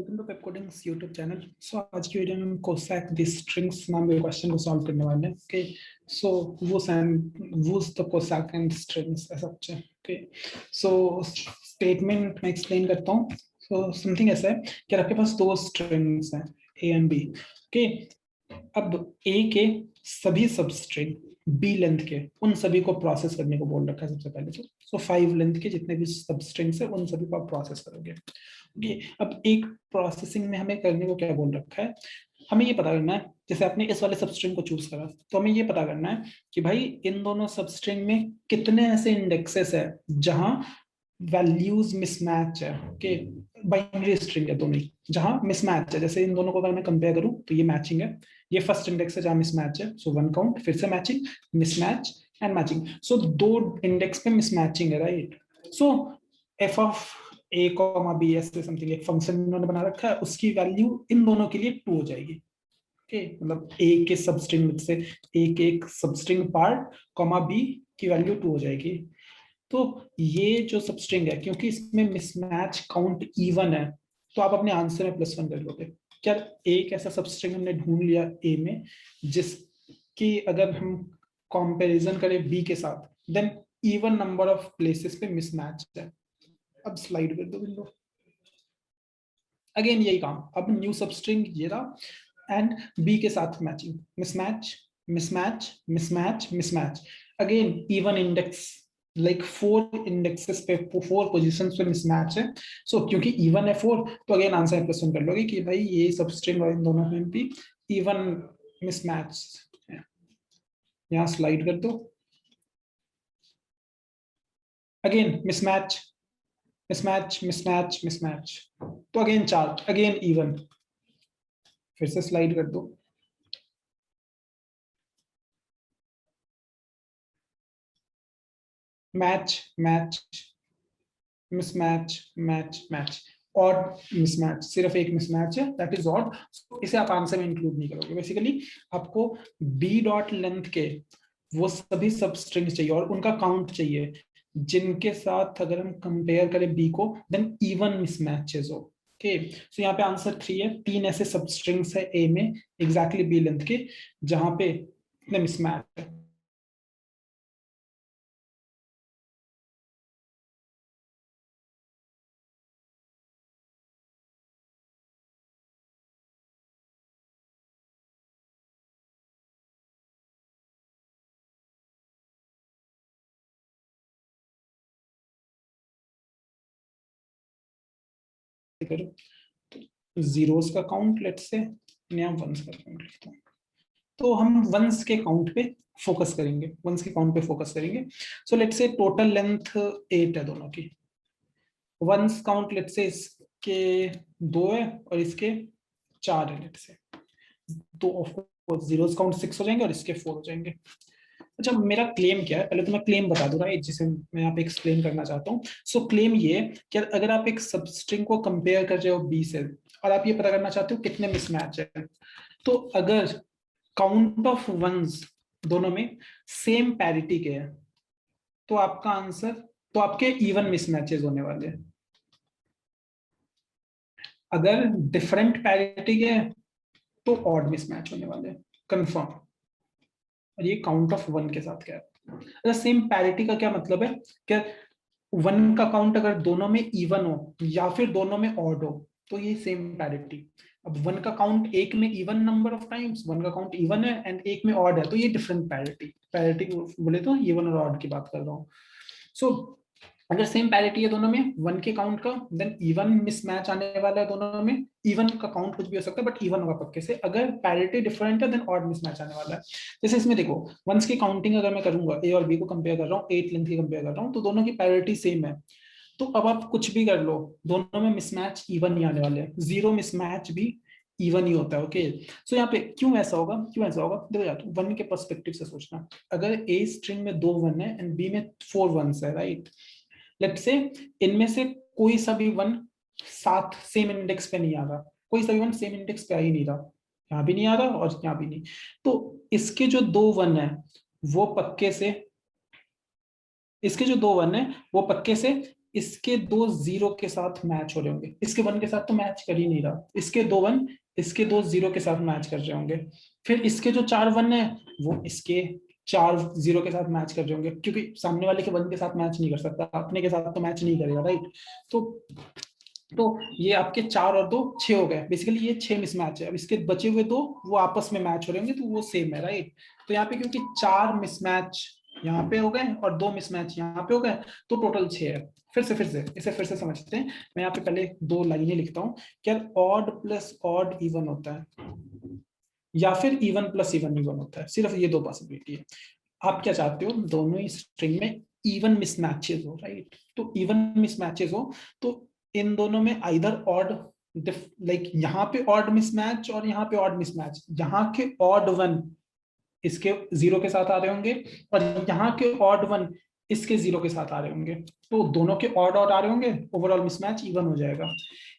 Welcome to Pepcoding's YouTube channel. So आज की video में हम कोसैक द स्ट्रिंग्स नाम के क्वेश्चन को सॉल्व करने वाले हैं। ओके, सो वूज द कोसैक एंड स्ट्रिंग्स ऐसा कुछ है। ओके, सो स्टेटमेंट मैं एक्सप्लेन करता हूँ। सो समथिंग ऐसा है कि आपके पास दो स्ट्रिंग्स हैं ए एंड बी। ओके, अब ए के सभी सब स्ट्रिंग बी लेंथ के उन सभी को प्रोसेस करने को बोल रखा है सबसे पहले तो। सो 5 लेंथ के जितने भी सब स्ट्रिंग्स है उन सभी को आप प्रोसेस करोगे। ओके, अब एक प्रोसेसिंग में हमें करने को क्या बोल रखा है, हमें ये पता करना है, जैसे आपने इस वाले सबस्ट्रिंग को चूज करा तो हमें ये पता करना है कि भाई इन दोनों सबस्ट्रिंग में कितने ऐसे इंडेक्सेस है जहां वैल्यूज मिसमैच है। ओके, बाइनरी स्ट्रिंग है दोनों ही, जहां मिसमैच है। जैसे इन दोनों को अगर मैं कंपेयर करूं तो ये मैचिंग है, ये फर्स्ट इंडेक्स है जहां मिसमैच है। सो वन काउंट, फिर से matching, mismatch and matching. So दो इंडेक्स पे मिसमैचिंग है, right. So F of A comma B ऐसे समथिंग एक फंक्शन इन्होंने बना रखा है, उसकी वैल्यू इन दोनों के लिए 2 हो जाएगी। ओके, मतलब ए के सबस्ट्रिंग से ए के एक सबस्ट्रिंग पार्ट कॉमा बी की वैल्यू 2 हो जाएगी। तो ये जो सबस्ट्रिंग है, क्योंकि इसमें मिसमैच काउंट इवन है, तो आप अपने आंसर में +1 कर लोगे। क्या एक ऐसा सबस्ट्रिंग हमने ढूंढ लिया ए में जिसकी अगर हम कंपैरिजन करें बी के साथ, then even number of places पे मिसमैच है। अब स्लाइड कर दो विंडो। अगेन यही काम, अब न्यू सबस्ट्रिंग ये रहा एंड बी के साथ matching, mismatch mismatch mismatch mismatch. Again even index, like 4 indexes पे 4 पोजीशंस पे मिसमैच है। सो क्योंकि इवन है 4 तो अगेन आंसर +1 कर लोगे कि भाई ये सबस्ट्रिंग और इन दोनों में भी इवन मिसमैच है। यहाँ स्लाइड कर दो। Again mismatch mismatch mismatch mismatch, तो अगेन 4, अगेन इवन। फिर से स्लाइड कर दो। Match match mismatch match match, odd mismatch, सिर्फ एक मिसमैच है दैट इज ऑड। इसे आप आंसर में इंक्लूड नहीं करोगे। बेसिकली आपको बी डॉट लेंथ के वो सभी सब स्ट्रिंग्स चाहिए और उनका काउंट चाहिए जिनके साथ अगर हम कंपेयर करें बी को देन इवन मिसमैचेस हो। ओके, सो यहाँ पे आंसर 3 है। 3 ऐसे सब स्ट्रिंग्स है ए में एग्जैक्टली बी लेंथ के जहां पे इतने मिसमैच है। जीरोस का काउंट लेट्स से, यहाँ वंस का काउंट लिखता हूँ। तो हम वंस के काउंट पे फोकस करेंगे, वंस के काउंट पे फोकस करेंगे। So let's say total length 8 है दोनों की। वंस काउंट लेट्स से इसके 2 है और इसके 4 है लेट्स से, तो ऑफ कोर्स जीरोस काउंट 6 हो जाएंगे और इसके 4 हो जाएंगे। अच्छा, मेरा क्लेम क्या है, पहले तो मैं क्लेम बता दूं राइट, जिसे मैं यहाँ पे एक्सप्लेन करना चाहता हूँ। सो क्लेम ये कि अगर आप एक सबस्ट्रिंग को कंपेयर कर रहे हो बी से और आप ये पता करना चाहते हो कितने मिसमैच है, तो अगर काउंट ऑफ वंस दोनों में सेम पैरिटी के हैं तो आपका आंसर, तो आपके इवन मिसमैचेस होने वाले हैं। अगर डिफरेंट पैरिटी के हैं तो ऑड मिसमैच होने वाले हैं, कंफर्म। और ये काउंट ऑफ 1 के साथ क्या है, सेम पैरिटी का क्या मतलब है कि 1 का काउंट अगर दोनों में इवन हो या फिर दोनों में ऑड हो तो ये सेम पैरिटी। अब 1 का काउंट एक में इवन नंबर ऑफ टाइम्स, 1 का काउंट इवन है एंड एक में ऑड है, तो ये डिफरेंट पैरिटी। पैरिटी बोले तो इवन और ऑड की बात कर रहा हूँ। सो अगर सेम पैरिटी है दोनों में 1 के काउंट का, देन इवन मिसमैच आने वाला है दोनों में। इवन का काउंट कुछ भी हो सकता है बट इवन होगा पक्के से। अगर पैरिटी डिफरेंट है देन ऑड मिसमैच आने वाला है। जैसे इसमें देखो, वंस की काउंटिंग अगर मैं करूंगा, ए और बी को कंपेयर कर रहा हूँ, 8 लेंथ की कंपेयर कर रहा हूँ, तो दोनों की पैरिटी सेम है। तो अब आप कुछ भी कर लो, दोनों में मिसमैच इवन ही आने वाले हैं। जीरो मिसमैच भी इवन ही होता है। ओके, सो यहाँ पे क्यों ऐसा होगा, क्यों ऐसा होगा, देखो यार, 1 के पर्सपेक्टिव से सोचना। अगर ए स्ट्रिंग में 2 1 है एंड बी में 4 वंस है, राइट। लेट्स से इनमें से कोई सा भी 1 साथ सेम इंडेक्स पे नहीं आ रहा, कोई सा भी 1 सेम इंडेक्स पे आ ही नहीं रहा, यहाँ भी नहीं आ रहा और यहाँ भी नहीं। तो इसके जो 2 1 है वो पक्के से, इसके जो 2 1 है वो पक्के से इसके दो जीरो के साथ मैच हो रहे होंगे, इसके वन के साथ तो मैच कर ही नहीं रहा, इसके दो वन इसके दो जीरो के साथ मैच कर रहे होंगे, फिर इसके जो चार वन है वो इसके चार जीरो के साथ मैच कर रहे होंगे, क्योंकि सामने वाले के वन के साथ मैच नहीं कर सकता, अपने के साथ तो मैच नहीं करेगा, राइट। तो ये आपके चार और दो छह हो गए, बेसिकली ये छह मिसमैच है। अब इसके बचे हुए दो वो आपस में मैच हो रहे होंगे, तो वो सेम है, राइट। तो यहाँ पे क्योंकि चार मिसमैच यहाँ पे हो गए और दो मिसमैच यहाँ पे हो गए, तो टोटल छह है। फिर से समझते हैं। मैं यहाँ पे पहले दो लाइनें लिखता हूँ। क्या ऑड प्लस ऑड इवन होता है, या फिर इवन प्लस इवन इवन होता है, सिर्फ ये दो पॉसिबिलिटी है। आप क्या चाहते हो, दोनों ही स्ट्रिंग में इवन मिसमैचेस हो, राइट। तो इवन मिसमैचेस हो तो इन दोनों में आइदर ऑड, लाइक यहाँ पे ऑड मिसमैच और यहाँ पे ऑड मिसमैच, यहाँ के ऑड वन इसके जीरो के साथ आ रहे होंगे और यहाँ के ऑड वन इसके जीरो के साथ आ रहे होंगे, तो दोनों के ऑड ऑड आ रहे होंगे, ओवरऑल मिसमैच इवन हो जाएगा।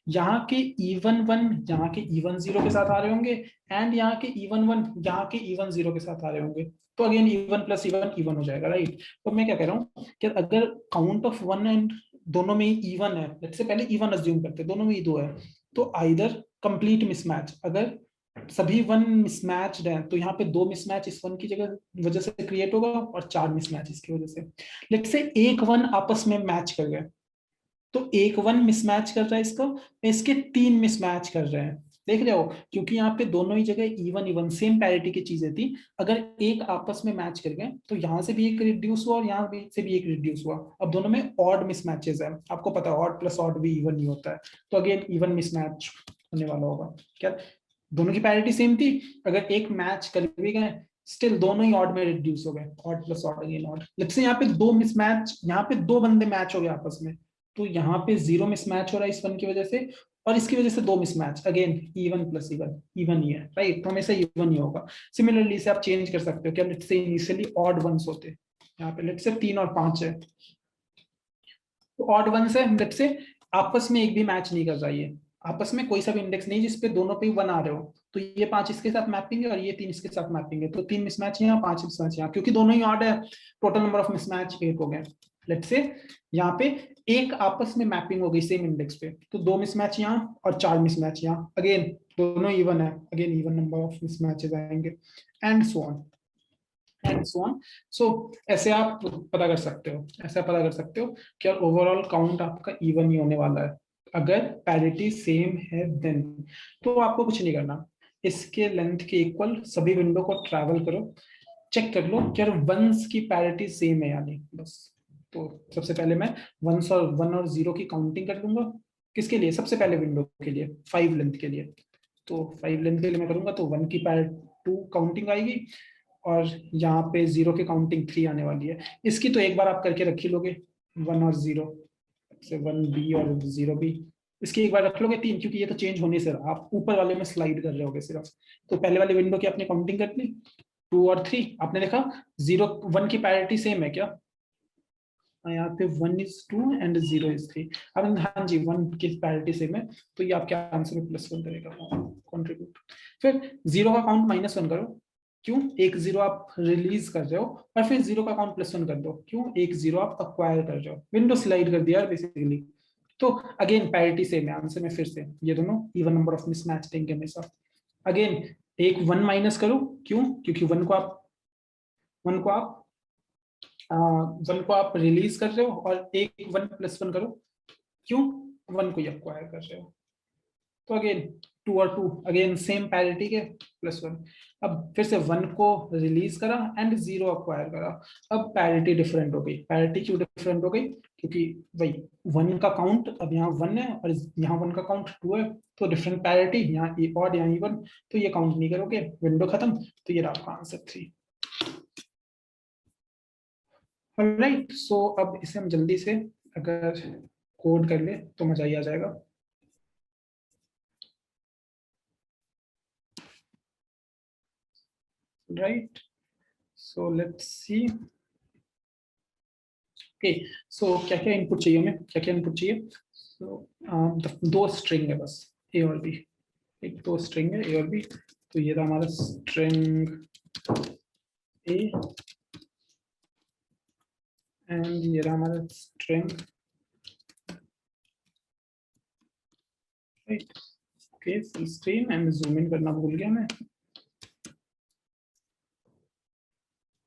यहाँ के इवन वन यहाँ के इवन जीरो के साथ आ रहे होंगे, एंड यहाँ के इवन वन यहाँ के इवन जीरो के साथ आ रहे होंगे, तो again even plus even even हो जाएगा, राइट। तो मैं क्या कह रहा हूँ कि अगर काउंट ऑफ वन एंड दोनों में ही इवन है, लेट्स से पहले इवन अज्यूम करते हैं, दोनों में ही दो है, तो आइदर कंप्लीट मिसमैच, अगर सभी वन मिसमैच्ड है तो यहाँ पे दो मिसमैच इस वन की जगह वजह से क्रिएट होगा और चार मिसमैच इसकी वजह से। लेट्स से एक वन आपस में मैच कर गए, तो एक वन मिसमैच कर रहा है इसका, इसके तीन मिसमैच कर रहे हैं, देख रहे हो, क्योंकि यहाँ पे दोनों ही जगह इवन इवन सेम पैरिटी की चीजें थी। अगर एक आपस में मैच कर गए तो यहाँ से भी एक रिड्यूस हुआ और यहाँ से भी एक रिड्यूस हुआ। अब दोनों में ऑड मिसमैचेस है, आपको पता है ऑड प्लस ऑड भी इवन नहीं होता है, तो अगेन इवन मिसमैच होने वाला होगा। क्या दोनों की पैरिटी सेम थी, अगर एक मैच कर भी गए स्टिल दोनों ही ऑड में रिड्यूस हो गए, odd plus odd again odd. Let's say यहाँ पे दो मिसमैच, यहाँ पे दो बंदे मैच हो गए आपस में, तो यहाँ पे जीरो मिसमैच हो रहा है इस वन की वजह से, और इसकी वजह से दो mismatch, again even plus even even he है, राइट। तो हमेशा इवन ही होगा। सिमिलरली इसे आप चेंज कर सकते हो, क्या let's say initially odd once होते, यहाँ पे लेट्स से 3 और 5 है, तो ऑड वंस है, लेट्स से आपस में एक भी मैच नहीं कर रहा, ये आपस में कोई सा भी इंडेक्स नहीं जिसपे दोनों पे वन आ रहे हो, तो ये 5 इसके साथ मैपिंग है और ये 3 इसके साथ मैपिंग है, तो 3 मिसमैच यहाँ 5 मिसमैच यहाँ, क्योंकि दोनों ही ऑड है, टोटल नंबर ऑफ मिसमैच 8 हो गए। लेट्स से यहाँ पे एक आपस में मैपिंग हो गई सेम इंडेक्स पे, तो 2 मिसमैच यहाँ और 4 मिसमैच यहाँ, अगेन दोनों इवन है, again even number of mismatches आएंगे, and so on and so on. So ऐसे आप पता कर सकते हो, ऐसा पता कर सकते हो कि ओवरऑल काउंट आपका इवन ही होने वाला है, अगर पैरिटी सेम है देन। तो आपको कुछ नहीं करना, इसके लेंथ के इक्वल सभी विंडो को ट्रैवल करो, चेक कर लो क्या वंस की पैरिटी सेम है यानी, बस। तो सबसे पहले मैं वंस और वन और जीरो की काउंटिंग कर लूंगा, किसके लिए, सबसे पहले विंडो के लिए 5 लेंथ के लिए, तो 5 लेंथ के लिए मैं करूंगा, तो वन की पैर 2 काउंटिंग आएगी और यहाँ पे जीरो की काउंटिंग 3 आने वाली है। इसकी तो एक बार आप करके रख ही लोगे, वन और जीरो से, वन बी और जीरो बी, इसकी एक बार रख लोगे 3, क्योंकि ये तो चेंज होने से रहा, आप ऊपर वाले में स्लाइड कर रहे होगे सिर्फ। तो पहले वाले विंडो की आपने काउंटिंग कर ली, 2 और 3 आपने देखा, जीरो वन की पैरिटी सेम है क्या, यहाँ पे 1:2 एंड 0:3, अब हाँ जी 1 की पैरिटी सेम है, तो ये आपके आंसर में +1 करेगा कंट्रीब्यूट। फिर जीरो का काउंट -1 करो, क्यों, एक जीरो आप रिलीज कर रहे हो, और फिर जीरो का काउंट +1 कर दो, क्यों, एक जीरो आप अक्वायर कर रहे हो, विंडो स्लाइड कर दिया बेसिकली। तो अगेन पैरिटी सेम है आंसर में, फिर से ये दोनों इवन नंबर ऑफ मिसमैच देंगे हमेशा। अगेन एक 1 माइनस करो, क्यों, क्योंकि वन को आप रिलीज कर रहे हो, और एक 1+1 करो, क्यों, वन को अक्वायर कर रहे हो, तो अगेन 2 और 2 अगेन सेम पैरिटी के +1। अब फिर से 1 को रिलीज करा एंड 0 अक्वायर करा, अब पैरिटी डिफरेंट हो गई। पैरिटी क्यों डिफरेंट हो गई, क्योंकि वही 1 का काउंट अब यहाँ 1 है और यहाँ 1 का काउंट 2 है, तो डिफरेंट पैरिटी, यहाँ ऑड यहाँ इवन, तो ये काउंट नहीं करोगे, विंडो खत्म, तो ये आपका आंसर 3। राइट, सो अब इसे हम जल्दी से अगर कोड कर ले तो मजा ही आ जाएगा। Right, so let's see. Okay, so क्या क्या इनपुट चाहिए हमें, क्या क्या इनपुट चाहिए, सो दो स्ट्रिंग है बस, ए और बी, एक दो स्ट्रिंग है ए और बी, तो ये था हमारा स्ट्रिंग ए एंड ये रहा हमारा string right. Okay, full screen and zoom in करना भूल गया मैं।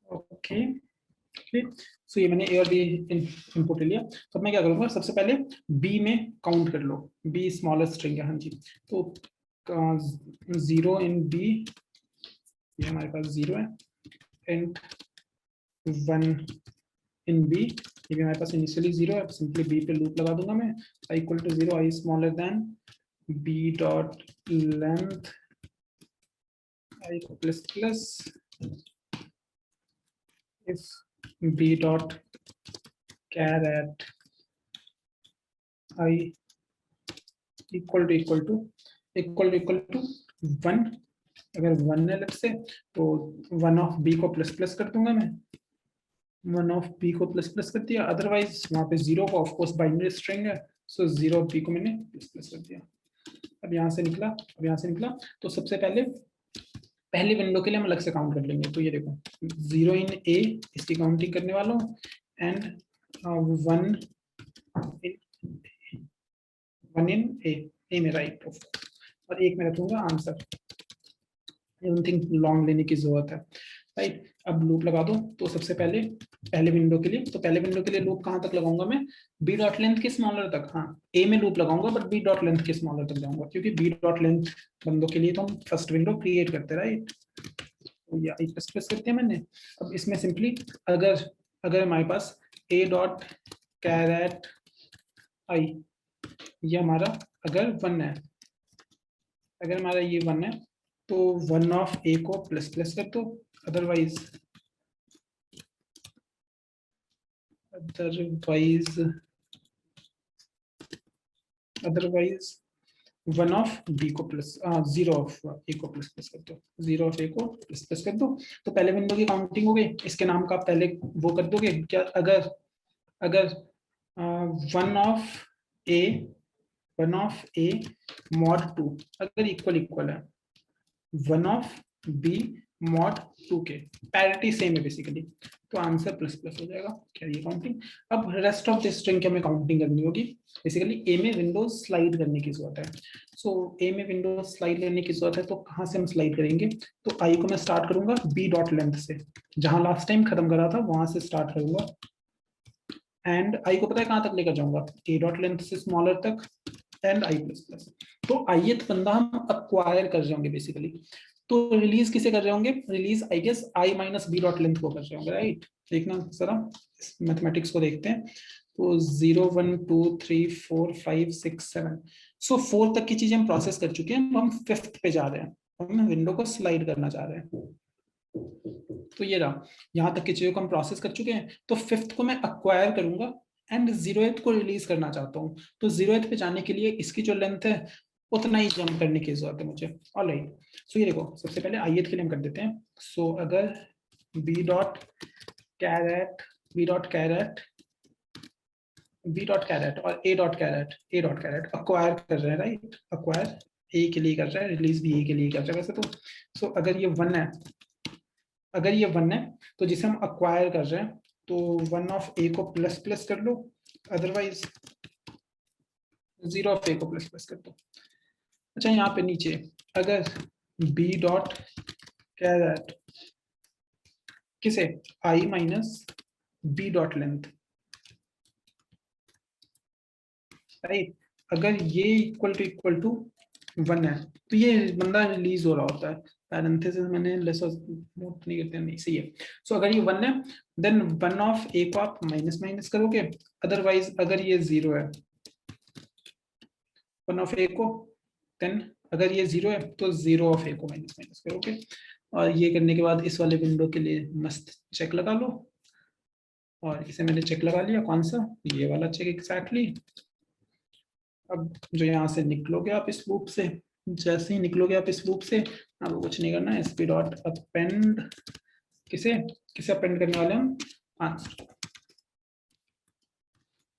ओके, सो ये मैंने ए और बी इनपुट लिया। तो मैं क्या करूंगा, सबसे पहले बी में काउंट कर लो, बी स्मॉलेस्ट स्ट्रिंग है। हाँ जी, तो 0 इन बी, ये हमारे पास 0 है, एंड 1 इन बी, ये भी हमारे पास इनिशियली 0 है। सिंपली बी पे लूप लगा दूंगा मैं, i equal to 0, i smaller than B dot length i plus plus if b dot char at I equal to 1, अगर 1 है लेट्स से, तो 1 ऑफ b को प्लस प्लस कर दूंगा मैं, 1 ऑफ b को प्लस प्लस कर दिया, अदरवाइज वहां पे 0 को, ऑफ कोर्स बाइनरी स्ट्रिंग है, सो 0 ऑफ b को मैंने प्लस प्लस कर दिया। अब यहाँ से निकला, तो सबसे पहले पहली विंडो के लिए हम अलग से काउंट कर लेंगे। तो ये देखो 0 इन a, इसकी काउंटिंग करने वाला हूँ, एंड 1 इन ए में, राइट, और एक में रखूंगा answer. I don't think long लेने की जरूरत है, राइट। अब लूप लगा दो। तो सबसे पहले पहले विंडो के लिए लूप कहाँ तक लगाऊंगा मैं, बी डॉट लेंथ के स्मॉलर तक। हाँ, ए में लूप लगाऊंगा बट बी डॉट लेंथ के स्मॉलर तक जाऊंगा, क्योंकि बी डॉट लेंथ बंदों के लिए तो हम फर्स्ट विंडो क्रिएट करते, राइट। तो ये आई प्लस प्लस करते हैं मैंने। अब इसमें सिंपली अगर हमारे पास ए डॉट कैरेट आई, ये हमारा अगर 1 है, अगर हमारा ये 1 है, तो 1 ऑफ ए को प्लस प्लस कर दो, अदरवाइज 1 ऑफ बी को प्लस 0 ऑफ ए को प्लस प्लस कर दो, 0 ऑफ ए को प्लस प्लस कर दो। तो पहले विंडो की काउंटिंग हो गई, इसके नाम का पहले वो कर दोगे क्या, अगर 1 ऑफ ए मॉड 2 अगर इक्वल है 1 ऑफ बी मॉड 2 के, पैरिटी सेम है बेसिकली, तो आंसर प्लस प्लस हो जाएगा। क्या ये काउंटिंग। अब रेस्ट ऑफ दिस स्ट्रिंग की हमें काउंटिंग करनी होगी। बेसिकली ए में विंडोज स्लाइड करने की जरूरत है। सो ए में विंडोज स्लाइड करने की जरूरत है, तो कहाँ से हम स्लाइड करेंगे। तो आई को मैं स्टार्ट करूंगा बी डॉट लेंथ से, जहां लास्ट टाइम खत्म करा था वहां से स्टार्ट करूंगा, एंड आई को पता है कहां तक लेकर जाऊंगा, ए डॉट लेंथ से स्मॉलर तक, एंड आई प्लस प्लस। तो आईएथ बंदा हम अक्वायर कर रहे होंगे बेसिकली। तो रिलीज किसे कर रहे होंगे, release I guess I minus B dot length को कर रहे होंगे, राइट। देखना जरा मैथमेटिक्स को देखते हैं। तो 0 1 2 3 4 5 6 7, सो 4 तक की चीजें हम प्रोसेस कर चुके हैं। हम 5th पे जा रहे हैं, हम विंडो को स्लाइड करना चाह रहे हैं। तो ये रहा, यहाँ तक की चीजों को हम प्रोसेस कर चुके हैं। तो 5th को मैं अक्वायर करूंगा एंड 0th को रिलीज करना चाहता हूँ। तो 0th पे जाने के लिए इसकी जो लेंथ है उतना ही जंप करने की जरूरत है मुझे। ऑलराइट, सो ये देखो सबसे पहले ith के लिए हम कर देते हैं। सो अगर b डॉट कैरेट और a डॉट कैरेट अक्वायर कर रहे हैं, राइट। अक्वायर a के लिए कर रहा है, रिलीज भी a के लिए कर रहा है वैसे तो। सो अगर ये 1 है, तो जिसे हम अक्वायर कर रहे हैं, तो 1 ऑफ ए को प्लस प्लस कर लो, अदरवाइज 0 ऑफ ए को प्लस प्लस कर दो। अच्छा, यहाँ पे नीचे अगर बी डॉट कैरेट किसे, i minus B dot length, right. अगर ये इक्वल टू 1 है, तो ये बंदा रिलीज हो रहा होता है। पैरेंथेसिस मैंने लेस नोट नहीं करते, नहीं सही है। सो अगर ये 1 है, देन 1 ऑफ ए को आप माइनस माइनस करोगे, अदरवाइज अगर ये 0 है 1 ऑफ ए को, देन अगर ये 0 है तो 0 ऑफ ए को माइनस माइनस करोगे। और ये करने के बाद इस वाले विंडो के लिए मस्त चेक लगा लो, और इसे मैंने चेक लगा लिया, कौन सा, ये वाला चेक एग्जैक्टली। अब जो यहाँ से निकलोगे आप इस लूप से, जैसे ही निकलोगे आप इस लूप से, आपको कुछ नहीं करना है, sp डॉट अपेंड, किसे अपेंड करने वाले हम, आंसर।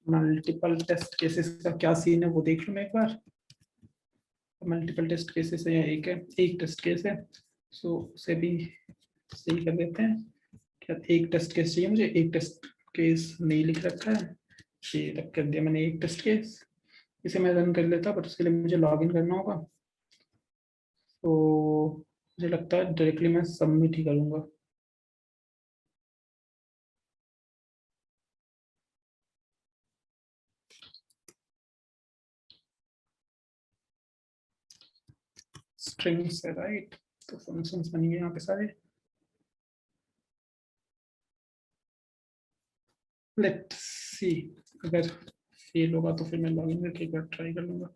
मल्टीपल टेस्ट केसेस का क्या सीन है वो देख लो मैं एक बार। मल्टीपल टेस्ट केसेस है या एक टेस्ट केस है, सो उसे भी सही कर देते हैं। क्या एक टेस्ट केस चाहिए मुझे, एक टेस्ट केस नहीं लिख रखा है, ये रख कर दिया मैंने एक टेस्ट केस। इसे मैं रन कर लेता, बट उसके लिए मुझे लॉगिन करना होगा। तो मुझे लगता है डायरेक्टली मैं सबमिट ही करूँगा। स्ट्रिंग्स है राइट, तो फंक्शंस बनेंगे यहाँ पे सारे। लेट्स सी, अगर फेल होगा तो फिर मैं लॉगिन करके एक बार ट्राई कर लूँगा।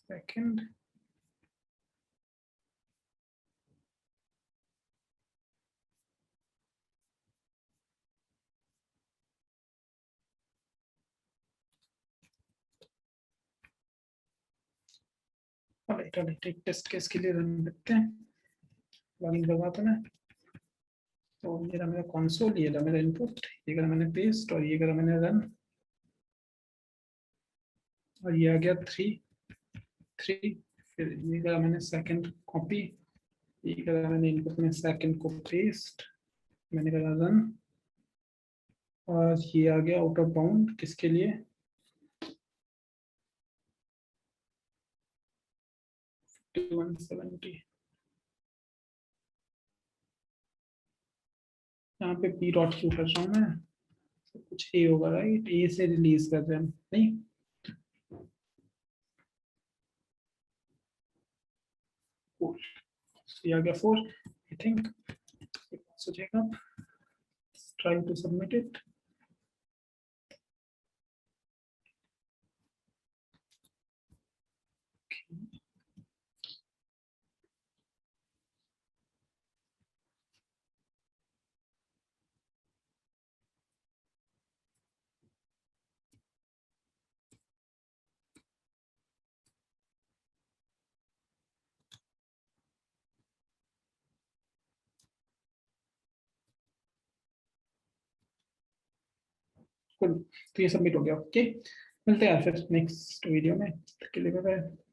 सेकंड, एक टेस्ट केस के लिए रन करते हैं। लॉगिन करवाता मैं। तो मेरा कंसोल, ये रहा मेरा इनपुट, ये करा मैंने पेस्ट और ये करा मैंने रन, और ये आ गया 3 फिर ये करा मैंने सेकंड कॉपी, ये करा मैंने इनपुट में सेकंड को पेस्ट, मैंने करा रन, और ये आ गया आउट ऑफ बाउंड किसके लिए, 5170। यहाँ पे पी डॉट क्यू कर रहा हूँ मैं, तो कुछ ए होगा राइट, ए से रिलीज कर रहे हैं हम, नहीं ये आ गया 4 I think. so Jacob, trying to submit it. Cool. तो ये सबमिट हो गया। ओके, मिलते हैं फिर नेक्स्ट वीडियो में, तब के लिए बाय बाय।